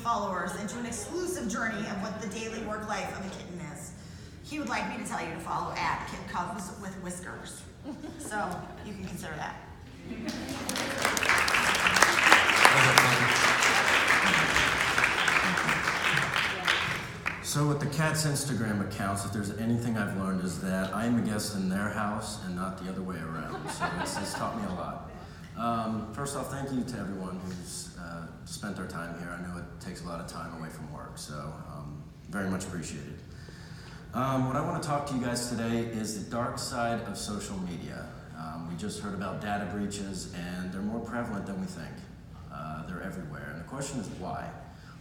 followers into an exclusive journey of what the daily work life of a kitten is. He would like me to tell you to follow @KitCubs with Whiskers. So you can consider that. So with the cat's Instagram accounts, if there's anything I've learned is that I am a guest in their house and not the other way around. So it's taught me a lot. First off, thank you to everyone who's spent their time here. I know it takes a lot of time away from work, so very much appreciated. What I want to talk to you guys today is the dark side of social media. We just heard about data breaches, and they're more prevalent than we think. They're everywhere, and the question is why?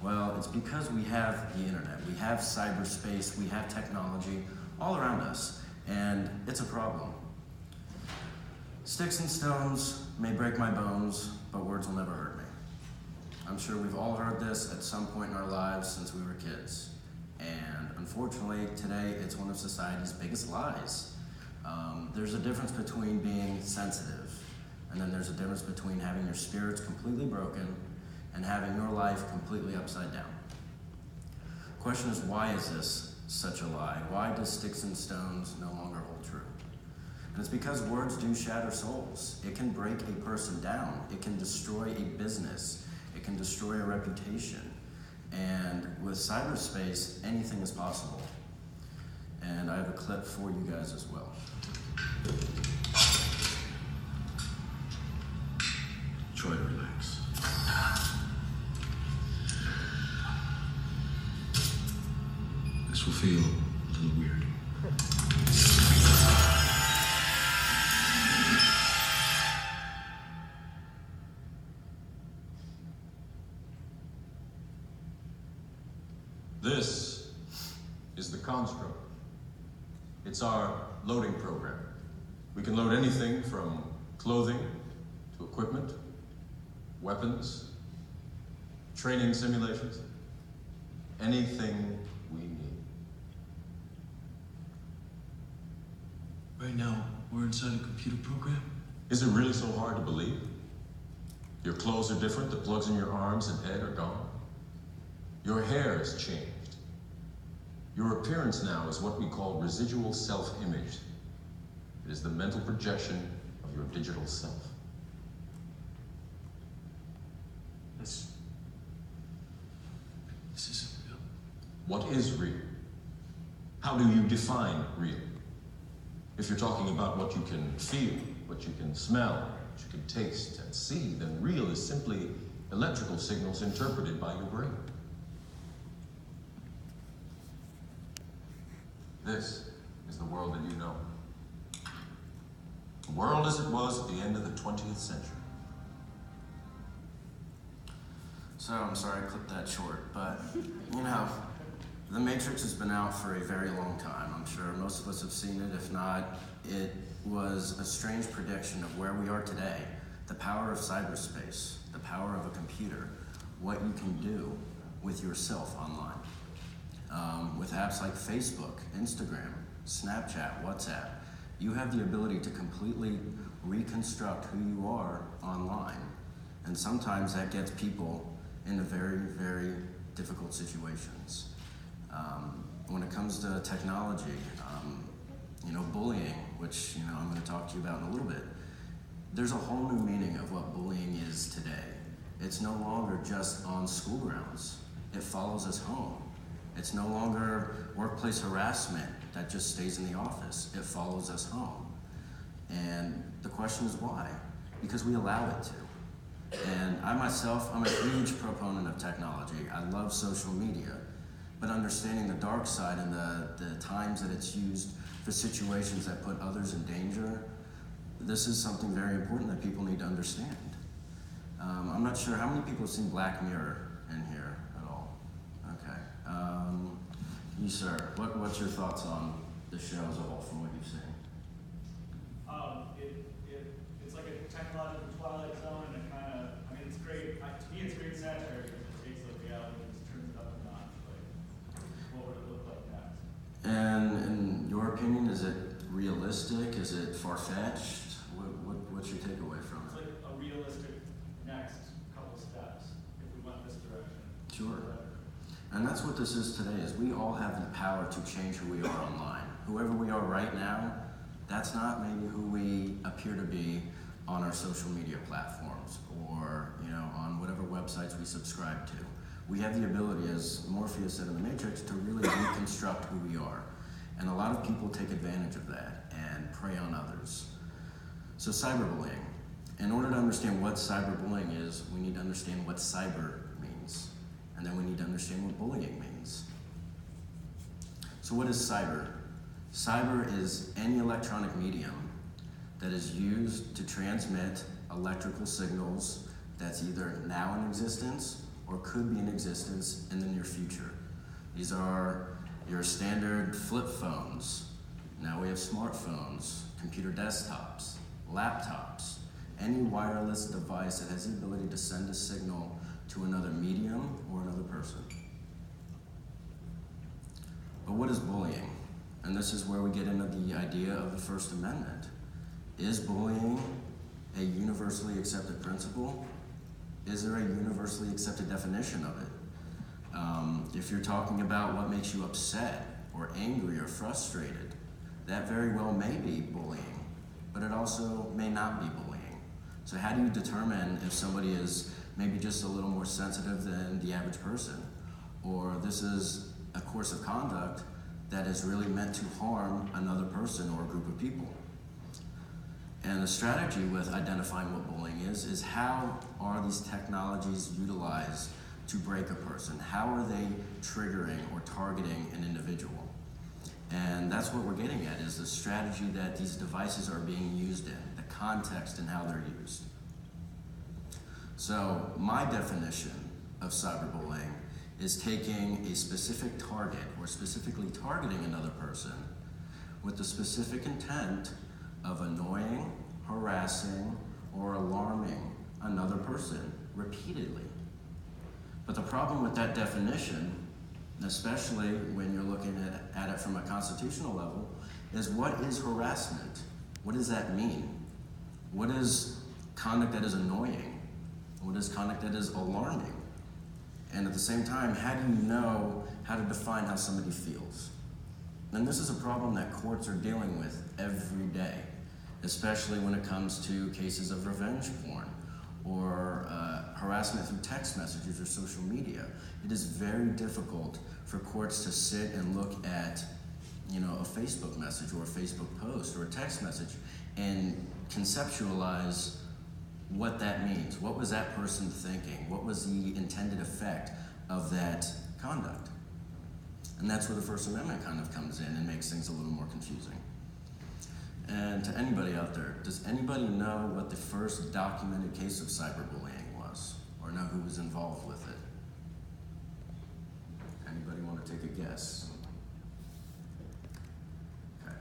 Well, it's because we have the internet, we have cyberspace, we have technology all around us, and it's a problem. Sticks and stones may break my bones, but words will never hurt me. I'm sure we've all heard this at some point in our lives since we were kids. And unfortunately, today, it's one of society's biggest lies. There's a difference between being sensitive, and then there's a difference between having your spirits completely broken and having your life completely upside down. Question is, why is this such a lie? Why does sticks and stones no longer hold true? And it's because words do shatter souls. It can break a person down. It can destroy a business. It can destroy a reputation. And with cyberspace, anything is possible. And I have a clip for you guys as well. Try to relax. This will feel a little weird. This is the construct. It's our loading program. We can load anything from clothing to equipment, weapons, training simulations, anything we need. Right now, we're inside a computer program. Is it really so hard to believe? Your clothes are different, the plugs in your arms and head are gone. Your hair has changed. Your appearance now is what we call residual self-image. It is the mental projection of your digital self. This isn't real. What is real? How do you define real? If you're talking about what you can feel, what you can smell, what you can taste and see, then real is simply electrical signals interpreted by your brain. This is the world that you know. The world as it was at the end of the 20th century. So I'm sorry I clipped that short, but you know, The Matrix has been out for a very long time. I'm sure most of us have seen it. If not, it was a strange prediction of where we are today. The power of cyberspace, the power of a computer, what you can do with yourself online. With apps like Facebook, Instagram, Snapchat, WhatsApp, you have the ability to completely reconstruct who you are online. And sometimes that gets people into very, very difficult situations. When it comes to technology, bullying, which I'm going to talk to you about in a little bit, there's a whole new meaning of what bullying is today. It's no longer just on school grounds. It follows us home. It's no longer workplace harassment that just stays in the office. It follows us home. And the question is why? Because we allow it to. And I myself, I'm a huge proponent of technology. I love social media. But understanding the dark side and the times that it's used for situations that put others in danger, this is something very important that people need to understand. I'm not sure how many people have seen Black Mirror in here at all. Okay. You, sir, what's your thoughts on the show as a whole from what you've seen? It's like a technological twilight zone, and it kind of, it's great. To me, it's great satire because it takes the reality and just turns it up a notch. Like, what would it look like next? And in your opinion, is it realistic? Is it far-fetched? What's your takeaway from It's it? like a realistic next couple steps if we went this direction. Sure. And that's what this is today, is we all have the power to change who we are online. Whoever we are right now, that's not maybe who we appear to be on our social media platforms or, on whatever websites we subscribe to. We have the ability, as Morpheus said in The Matrix, to really reconstruct who we are. And a lot of people take advantage of that and prey on others. So cyberbullying. In order to understand what cyberbullying is, we need to understand what cyber means. And then we need to understand what bullying means. So what is cyber? Cyber is any electronic medium that is used to transmit electrical signals that's either now in existence or could be in existence in the near future. These are your standard flip phones. Now we have smartphones, computer desktops, laptops, any wireless device that has the ability to send a signal to another medium or another person. But what is bullying? And this is where we get into the idea of the First Amendment. Is bullying a universally accepted principle? Is there a universally accepted definition of it? If you're talking about what makes you upset or angry or frustrated, that very well may be bullying, but it also may not be bullying. So how do you determine if somebody is maybe just a little more sensitive than the average person, or this is a course of conduct that is really meant to harm another person or a group of people? And the strategy with identifying what bullying is how are these technologies utilized to break a person? How are they triggering or targeting an individual? And that's what we're getting at, is the strategy that these devices are being used in, the context and how they're used. So my definition of cyberbullying is taking a specific target or specifically targeting another person with the specific intent of annoying, harassing, or alarming another person repeatedly. But the problem with that definition, especially when you're looking at it from a constitutional level, is what is harassment? What does that mean? What is conduct that is annoying? What is conduct that is alarming? And at the same time, how do you know how to define how somebody feels? And this is a problem that courts are dealing with every day, especially when it comes to cases of revenge porn or harassment through text messages or social media. It is very difficult for courts to sit and look at, a Facebook message or a Facebook post or a text message and conceptualize what that means. What was that person thinking? What was the intended effect of that conduct? And that's where the First Amendment kind of comes in and makes things a little more confusing. And to anybody out there, does anybody know what the first documented case of cyberbullying was? Or know who was involved with it? Anybody want to take a guess? Okay.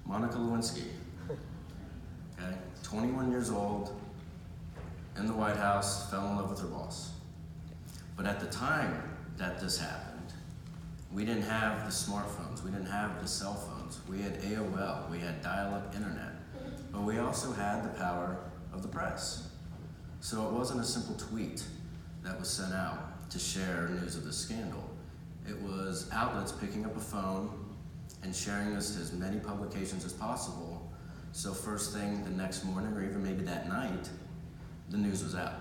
Monica Lewinsky. Okay, 21 years old, in the White House, fell in love with her boss. But at the time that this happened, we didn't have the smartphones, we didn't have the cell phones. We had AOL, we had dial-up internet, but we also had the power of the press. So it wasn't a simple tweet that was sent out to share news of the scandal. It was outlets picking up a phone and sharing this to as many publications as possible, so first thing the next morning, or even maybe that night, the news was out.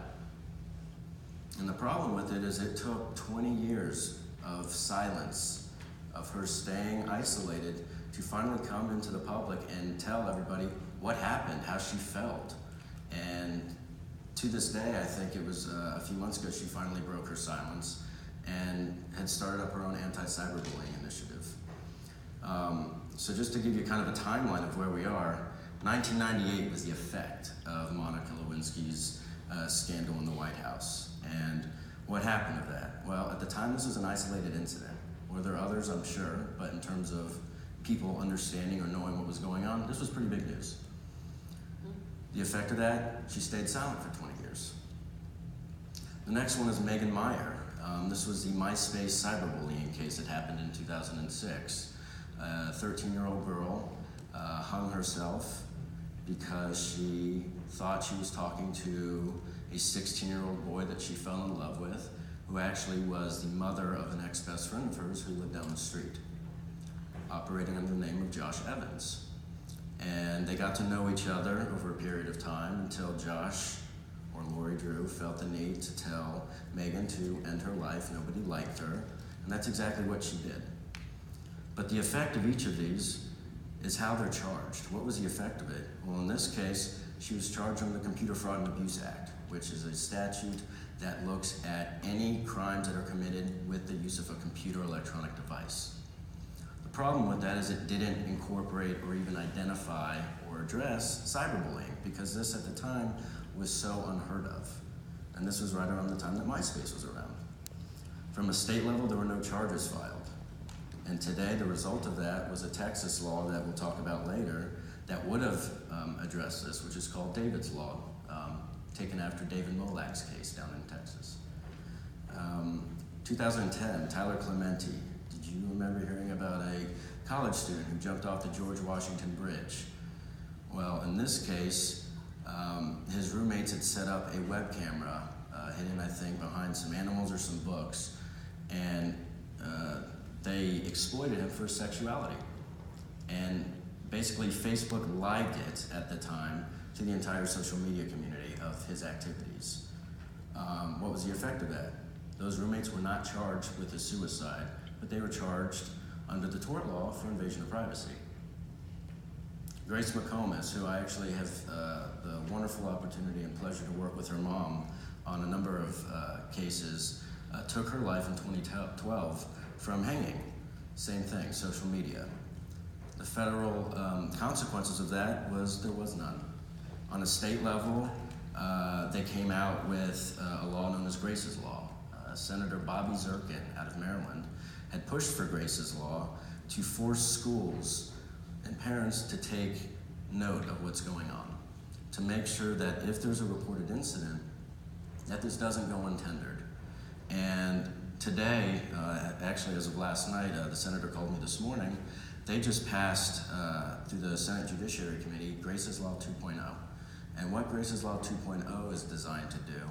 And the problem with it is it took 20 years of silence, of her staying isolated, to finally come into the public and tell everybody what happened, how she felt. And to this day, I think it was a few months ago, she finally broke her silence and had started up her own anti-cyberbullying initiative. So just to give you kind of a timeline of where we are, 1998 was the effect of Monica Lewinsky's scandal in the White House. And what happened to that? Well, at the time, this was an isolated incident. Were there others? I'm sure, but in terms of people understanding or knowing what was going on, this was pretty big news. The effect of that, she stayed silent for 20 years. The next one is Megan Meyer. This was the MySpace cyberbullying case that happened in 2006. A 13-year-old girl hung herself because she thought she was talking to a 16-year-old boy that she fell in love with, who actually was the mother of an ex-best friend of hers who lived down the street, operating under the name of Josh Evans. And they got to know each other over a period of time until Josh, or Lori Drew, felt the need to tell Megan to end her life. Nobody liked her, and that's exactly what she did. But the effect of each of these is how they're charged. What was the effect of it? Well, in this case, she was charged under the Computer Fraud and Abuse Act, which is a statute that looks at any crimes that are committed with the use of a computer or electronic device. The problem with that is it didn't incorporate or even identify or address cyberbullying, because this at the time was so unheard of. And this was right around the time that MySpace was around. From a state level, there were no charges filed. And today, the result of that was a Texas law that we'll talk about later that would have addressed this, which is called David's Law, taken after David Molak's case down in Texas. 2010, Tyler Clementi. Did you remember hearing about a college student who jumped off the George Washington Bridge? Well, in this case, his roommates had set up a web camera hidden, I think, behind some animals or some books, and they exploited him for his sexuality. And basically, Facebook lived it at the time to the entire social media community of his activities. What was the effect of that? Those roommates were not charged with a suicide, but they were charged under the tort law for invasion of privacy. Grace McComas, who I actually have the wonderful opportunity and pleasure to work with her mom on a number of cases, took her life in 2012 from hanging. Same thing, social media. The federal consequences of that was there was none. On a state level, they came out with a law known as Grace's Law. Senator Bobby Zirkin out of Maryland had pushed for Grace's Law to force schools and parents to take note of what's going on, to make sure that if there's a reported incident, that this doesn't go untendered. And today, actually as of last night, the senator called me this morning, they just passed through the Senate Judiciary Committee Grace's Law 2.0. And what Grace's Law 2.0 is designed to do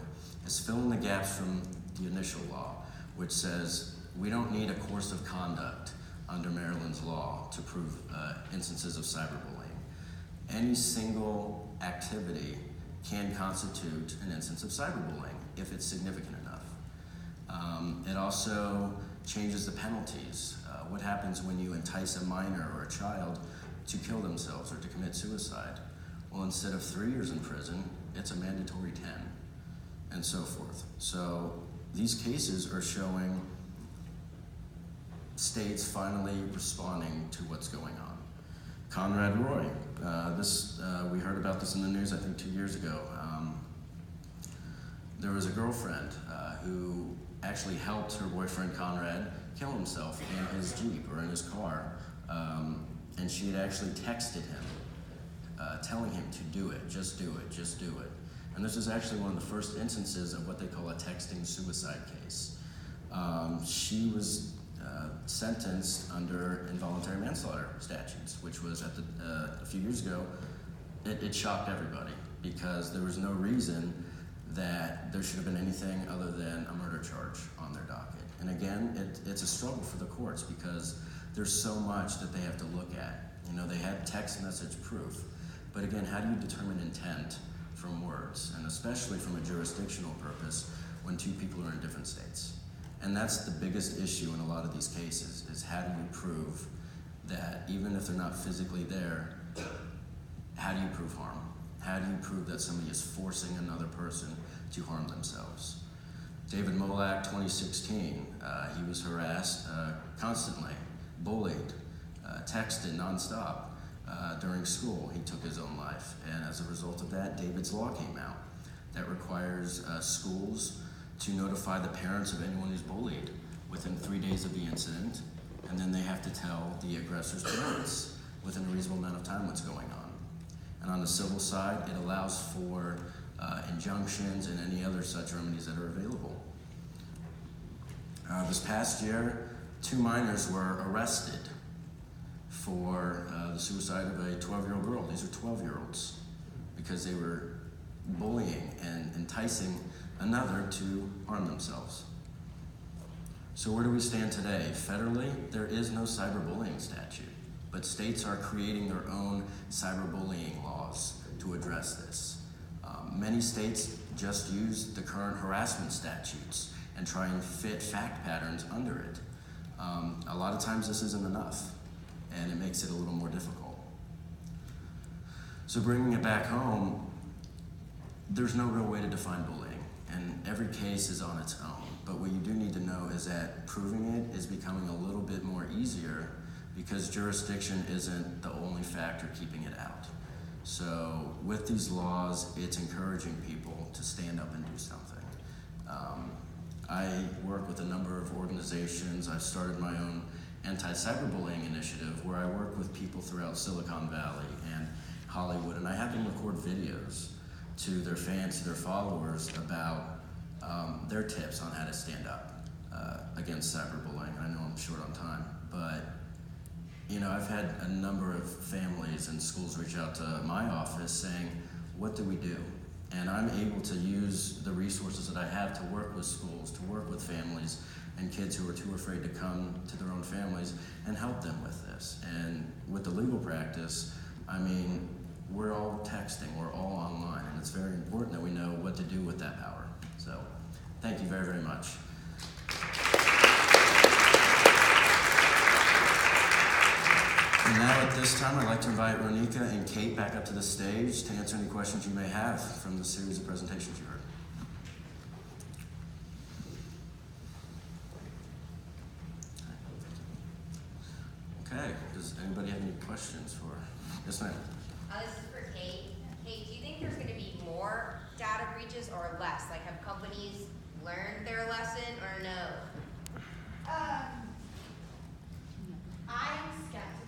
is fill in the gaps from the initial law, which says we don't need a course of conduct under Maryland's law to prove instances of cyberbullying. Any single activity can constitute an instance of cyberbullying if it's significant enough. It also changes the penalties. What happens when you entice a minor or a child to kill themselves or to commit suicide? Well, instead of 3 years in prison, it's a mandatory 10, and so forth. So these cases are showing states finally responding to what's going on. Conrad Roy, we heard about this in the news, I think 2 years ago. There was a girlfriend who actually helped her boyfriend Conrad kill himself in his Jeep or in his car, and she had actually texted him, telling him to do it, just do it, just do it. And this is actually one of the first instances of what they call a texting suicide case. She was sentenced under involuntary manslaughter statutes, which was a few years ago. It shocked everybody because there was no reason that there should have been anything other than a murder charge on their docket. And again, it's a struggle for the courts because there's so much that they have to look at. You know, they had text message proof, but again, how do you determine intent from words, and especially from a jurisdictional purpose when two people are in different states? And that's the biggest issue in a lot of these cases, is how do you prove that even if they're not physically there, how do you prove harm? How do you prove that somebody is forcing another person to harm themselves? David Molak, 2016, he was harassed constantly, bullied, texted nonstop during school. He took his own life. And as a result of that, David's Law came out that requires schools to notify the parents of anyone who's bullied within 3 days of the incident, and then they have to tell the aggressor's parents within a reasonable amount of time what's going on. And on the civil side, it allows for injunctions and any other such remedies that are available. This past year, 2 minors were arrested for the suicide of a 12-year-old girl. These are 12-year-olds because they were bullying and enticing another to harm themselves. So where do we stand today? Federally, there is no cyberbullying statute, but states are creating their own cyberbullying laws to address this. Many states just use the current harassment statutes and try and fit fact patterns under it. A lot of times this isn't enough, and it makes it a little more difficult. So bringing it back home, there's no real way to define bullying, and every case is on its own. But what you do need to know is that proving it is becoming a little bit more easier because jurisdiction isn't the only factor keeping it out. So with these laws, it's encouraging people to stand up and do something. I work with a number of organizations. I've started my own anti-cyberbullying initiative where I work with people throughout Silicon Valley and Hollywood, and I have them record videos to their fans, to their followers about their tips on how to stand up against cyberbullying. I know I'm short on time, but you know, I've had a number of families and schools reach out to my office saying, what do we do? And I'm able to use the resources that I have to work with schools, to work with families and kids who are too afraid to come to their own families and help them with this. And with the legal practice, I mean, we're all texting, we're all online, and it's very important that we know what to do with that power. So, thank you very, very much. And now at this time, I'd like to invite Ronika and Kate back up to the stage to answer any questions you may have from the series of presentations you heard. Okay, does anybody have any questions for? Yes, ma'am. This is for Kate. Kate, do you think there's going to be more data breaches or less? Like, have companies learned their lesson or no? I'm skeptical.